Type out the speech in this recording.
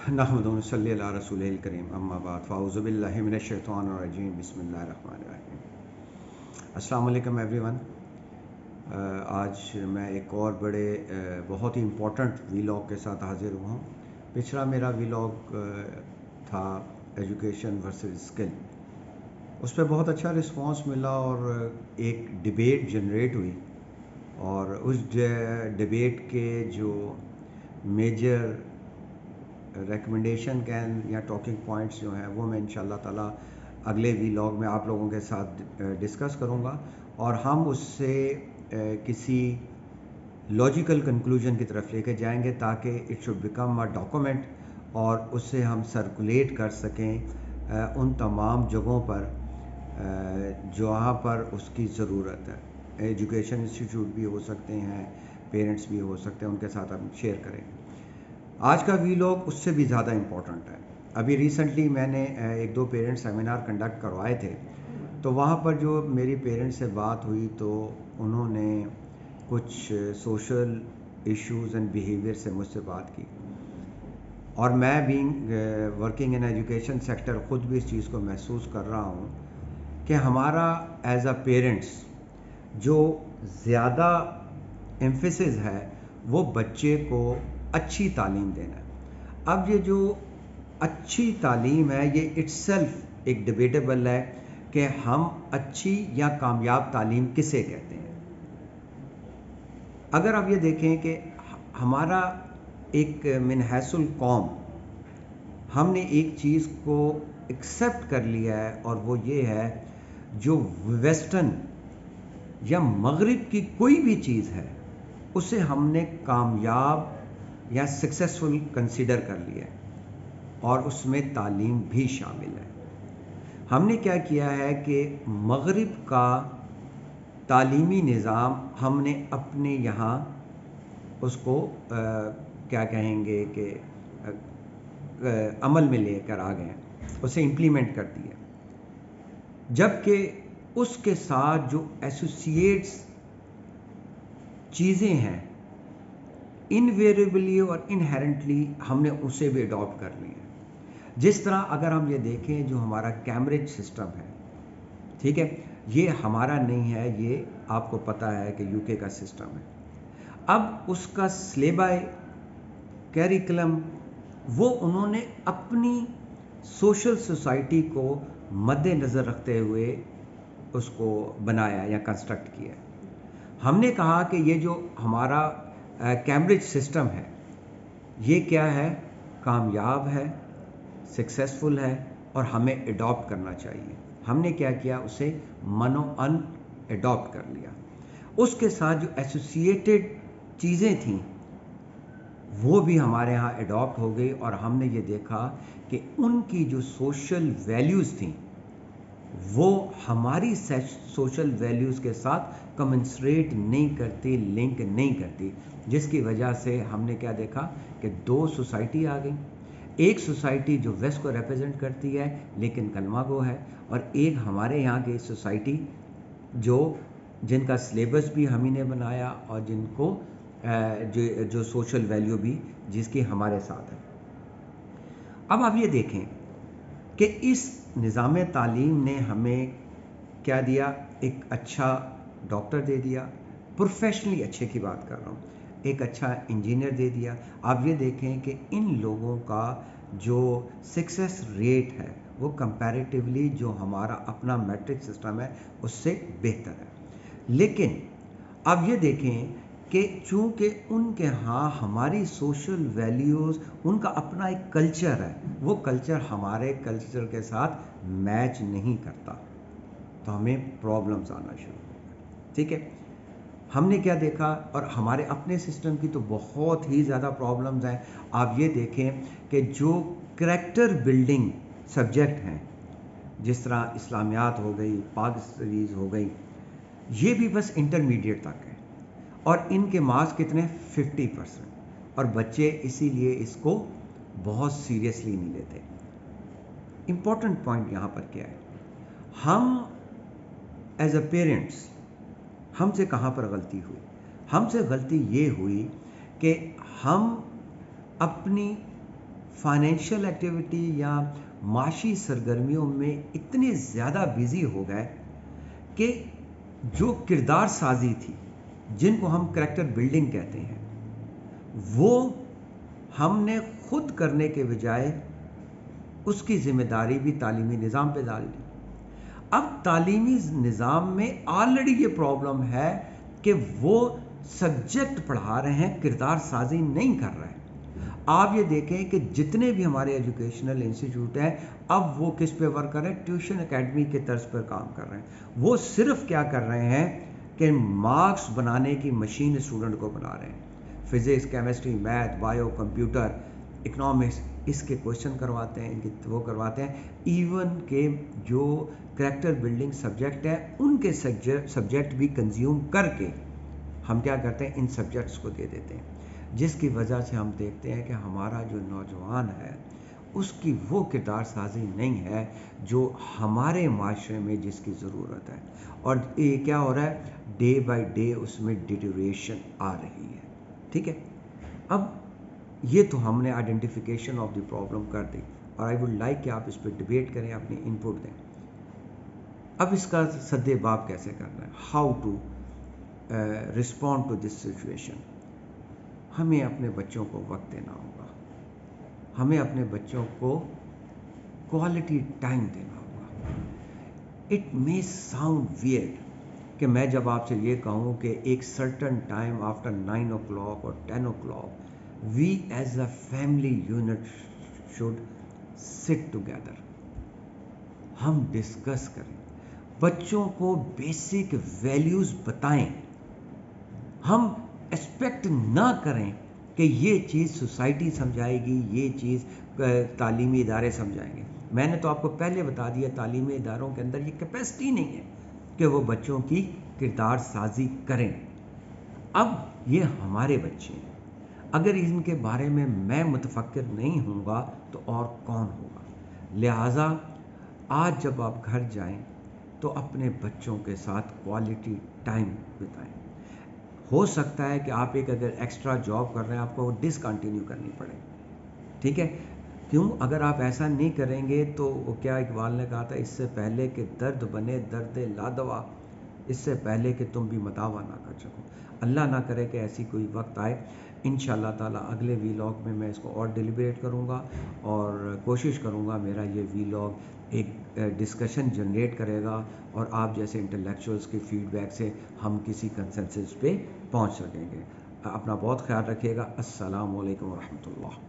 نحمدہ و نصلی علی رسول الکریم اما بعد فاعوذ باللہ من الشیطان الرجیم بسم اللہ الرحمن الرحیم۔ السلام علیکم ایوری ون۔ آج میں ایک اور بہت ہی امپورٹنٹ ویلاگ کے ساتھ حاضر ہوا ہوں۔ پچھلا میرا ویلاگ تھا ایجوکیشن ورسز اسکل، اس پہ بہت اچھا رسپانس ملا اور ایک ڈبیٹ جنریٹ ہوئی، اور اس ڈبیٹ کے جو میجر ریکمنڈیشن یا ٹاکنگ پوائنٹس جو ہیں وہ میں انشاءاللہ تعالیٰ اگلے ویلاگ میں آپ لوگوں کے ساتھ ڈسکس کروں گا، اور ہم اس سے کسی لاجیکل کنکلوژن کی طرف لے کے جائیں گے تاکہ it should become a document, اور اس سے ہم سرکولیٹ کر سکیں ان تمام جگہوں پر جہاں پر اس کی ضرورت ہے۔ ایجوکیشن انسٹیٹیوٹ بھی ہو سکتے ہیں، پیرنٹس بھی ہو سکتے ہیں، ان کے ساتھ ہم شیئر کریں گے۔ آج کا ویلاگ اس سے بھی زیادہ امپورٹنٹ ہے۔ ابھی ریسنٹلی میں نے ایک دو پیرنٹ سیمینار کنڈکٹ کروائے تھے، تو وہاں پر جو میری پیرنٹ سے بات ہوئی تو انہوں نے کچھ سوشل ایشوز اینڈ بیہیویئر سے مجھ سے بات کی، اور میں being working in education sector خود بھی اس چیز کو محسوس کر رہا ہوں کہ ہمارا ایز اے پیرنٹس جو زیادہ ایمفیسس ہے وہ بچے کو اچھی تعلیم دینا ہے۔ اب یہ جو اچھی تعلیم ہے یہ اٹ سیلف ایک ڈبیٹیبل ہے کہ ہم اچھی یا کامیاب تعلیم کسے کہتے ہیں۔ اگر آپ یہ دیکھیں کہ ہمارا ایک من حیث القوم ہم نے ایک چیز کو ایکسیپٹ کر لیا ہے، اور وہ یہ ہے جو ویسٹرن یا مغرب کی کوئی بھی چیز ہے اسے ہم نے کامیاب یا سکسیسفل کنسیڈر کر لیا ہے، اور اس میں تعلیم بھی شامل ہے۔ ہم نے کیا کیا ہے کہ مغرب کا تعلیمی نظام ہم نے اپنے یہاں اس کو کیا کہیں گے کہ عمل میں لے کر آ گئے، اسے امپلیمنٹ کر دیا، جبکہ اس کے ساتھ جو ایسوسیٹس چیزیں ہیں انویریبلی اور انہیرنٹلی ہم نے اسے بھی اڈاپٹ کر لی ہے۔ جس طرح اگر ہم یہ دیکھیں جو ہمارا کیمبرج سسٹم ہے، ٹھیک ہے، یہ ہمارا نہیں ہے، یہ آپ کو پتہ ہے کہ یو کے کا سسٹم ہے۔ اب اس کا سلیبس کیریکلم وہ انہوں نے اپنی سوشل سوسائٹی کو مد نظر رکھتے ہوئے اس کو بنایا یا کنسٹرکٹ کیا۔ ہم نے کہا کہ یہ جو ہمارا کیمبرج سسٹم ہے یہ کیا ہے، کامیاب ہے، سکسیسفل ہے، اور ہمیں اڈاپٹ کرنا چاہیے۔ ہم نے کیا کیا، اسے منو ان اڈاپٹ کر لیا۔ اس کے ساتھ جو ایسوسیٹڈ چیزیں تھیں وہ بھی ہمارے ہاں اڈاپٹ ہو گئی، اور ہم نے یہ دیکھا کہ ان کی جو سوشل ویلیوز تھیں وہ ہماری سوشل ویلیوز کے ساتھ کمنسریٹ نہیں کرتی، لنک نہیں کرتی، جس کی وجہ سے ہم نے کیا دیکھا کہ دو سوسائٹی آ گئی۔ ایک سوسائٹی جو ویسٹ کو ریپرزینٹ کرتی ہے لیکن کلمہ گو ہے، اور ایک ہمارے یہاں کی سوسائٹی جن کا سلیبس بھی ہم ہی نے بنایا، اور جن کو جو سوشل ویلیو بھی جس کی ہمارے ساتھ ہے۔ اب آپ یہ دیکھیں کہ اس نظام تعلیم نے ہمیں کیا دیا، ایک اچھا ڈاکٹر دے دیا، پروفیشنلی اچھے کی بات کر رہا ہوں، ایک اچھا انجینئر دے دیا۔ آپ یہ دیکھیں کہ ان لوگوں کا جو سکسیس ریٹ ہے وہ کمپیریٹیولی جو ہمارا اپنا میٹرک سسٹم ہے اس سے بہتر ہے۔ لیکن اب یہ دیکھیں کہ چونکہ ان کے ہاں ہماری سوشل ویلیوز، ان کا اپنا ایک کلچر ہے، وہ کلچر ہمارے کلچر کے ساتھ میچ نہیں کرتا، تو ہمیں پرابلمز آنا شروع ہو گئے، ٹھیک ہے۔ ہم نے کیا دیکھا، اور ہمارے اپنے سسٹم کی تو بہت ہی زیادہ پرابلمز ہیں۔ آپ یہ دیکھیں کہ جو کریکٹر بلڈنگ سبجیکٹ ہیں، جس طرح اسلامیات ہو گئی، پاک اسٹڈیز ہو گئی، یہ بھی بس انٹرمیڈیٹ تک ہے، اور ان کے مارکس کتنے 50%، اور بچے اسی لیے اس کو بہت سیریسلی نہیں لیتے۔ امپورٹنٹ پوائنٹ یہاں پر کیا ہے، ہم ایز اے پیرنٹس ہم سے کہاں پر غلطی ہوئی؟ ہم سے غلطی یہ ہوئی کہ ہم اپنی فائنینشیل ایکٹیویٹی یا معاشی سرگرمیوں میں اتنے زیادہ بیزی ہو گئے کہ جو کردار سازی تھی، جن کو ہم کریکٹر بلڈنگ کہتے ہیں، وہ ہم نے خود کرنے کے بجائے اس کی ذمہ داری بھی تعلیمی نظام پہ ڈال دی۔ اب تعلیمی نظام میں آلریڈی یہ پرابلم ہے کہ وہ سبجیکٹ پڑھا رہے ہیں، کردار سازی نہیں کر رہے ہیں۔ آپ یہ دیکھیں کہ جتنے بھی ہمارے ایجوکیشنل انسٹیٹیوٹ ہیں، اب وہ کس پہ ورک کر رہے ہیں؟ ٹیوشن اکیڈمی کے طرز پر کام کر رہے ہیں۔ وہ صرف کیا کر رہے ہیں کہ مارکس بنانے کی مشین اسٹوڈنٹ کو بنا رہے ہیں۔ Physics, chemistry, math, bio, computer, economics, اس کے کوشچن کرواتے ہیں، ان کے وہ کرواتے ہیں۔ ایون کہ جو کریکٹر بلڈنگ سبجیکٹ ہے، ان کے سبجیکٹ بھی کنزیوم کر کے ہم کیا کرتے ہیں؟ ان سبجیکٹس کو دے دیتے ہیں، جس کی وجہ سے ہم دیکھتے ہیں کہ ہمارا جو نوجوان ہے اس کی وہ کردار سازی نہیں ہے جو ہمارے معاشرے میں جس کی ضرورت ہے، اور یہ کیا ہو رہا ہے؟ ڈے بائی ڈے اس میں ڈیٹیریشن آ رہی ہے۔ ٹھیک ہے، اب یہ تو ہم نے آئیڈینٹیفیکیشن آف دی پرابلم کر دی، اور آئی ووڈ لائک کہ آپ اس پہ ڈبیٹ کریں، اپنی ان پٹ دیں۔ اب اس کا سد باب کیسے کرنا ہے؟ How to respond to this situation. ہمیں اپنے بچوں کو وقت دینا ہوگا، ہمیں اپنے بچوں کو کوالٹی ٹائم دینا ہوگا۔ اٹ may sound weird کہ میں جب آپ سے یہ کہوں کہ ایک سرٹن ٹائم آفٹر 9 o'clock اور 10 o'clock we as a family unit should sit together، ہم ڈسکس کریں، بچوں کو بیسک ویلیوز بتائیں، ہم ایکسپیکٹ نہ کریں کہ یہ چیز سوسائٹی سمجھائے گی، یہ چیز تعلیمی ادارے سمجھائیں گے۔ میں نے تو آپ کو پہلے بتا دیا تعلیمی اداروں کے اندر یہ کیپیسٹی نہیں ہے کہ وہ بچوں کی کردار سازی کریں۔ اب یہ ہمارے بچے ہیں، اگر ان کے بارے میں میں متفکر نہیں ہوں گا تو اور کون ہوگا؟ لہٰذا آج جب آپ گھر جائیں تو اپنے بچوں کے ساتھ کوالٹی ٹائم بتائیں۔ ہو سکتا ہے کہ آپ ایک اگر ایکسٹرا جاب کر رہے ہیں، آپ کو وہ ڈسکنٹینیو کرنی پڑے، ٹھیک ہے؟ کیوں؟ اگر آپ ایسا نہیں کریں گے تو وہ کیا اقبال نے کہا تھا، اس سے پہلے کہ درد بنے درد لادوا، اس سے پہلے کہ تم بھی مداوا نہ کر سکو۔ اللہ نہ کرے کہ ایسی کوئی وقت آئے۔ انشاءاللہ تعالیٰ اگلے ویلاگ میں میں اس کو اور ڈیلیبریٹ کروں گا، اور کوشش کروں گا میرا یہ ویلاگ ایک ڈسکشن جنریٹ کرے گا، اور آپ جیسے انٹلیکچوئلس کی فیڈ بیک سے ہم کسی کنسنسس پہ پہنچ سکیں گے۔ اپنا بہت خیال رکھیے گا۔ السلام علیکم ورحمۃ اللہ۔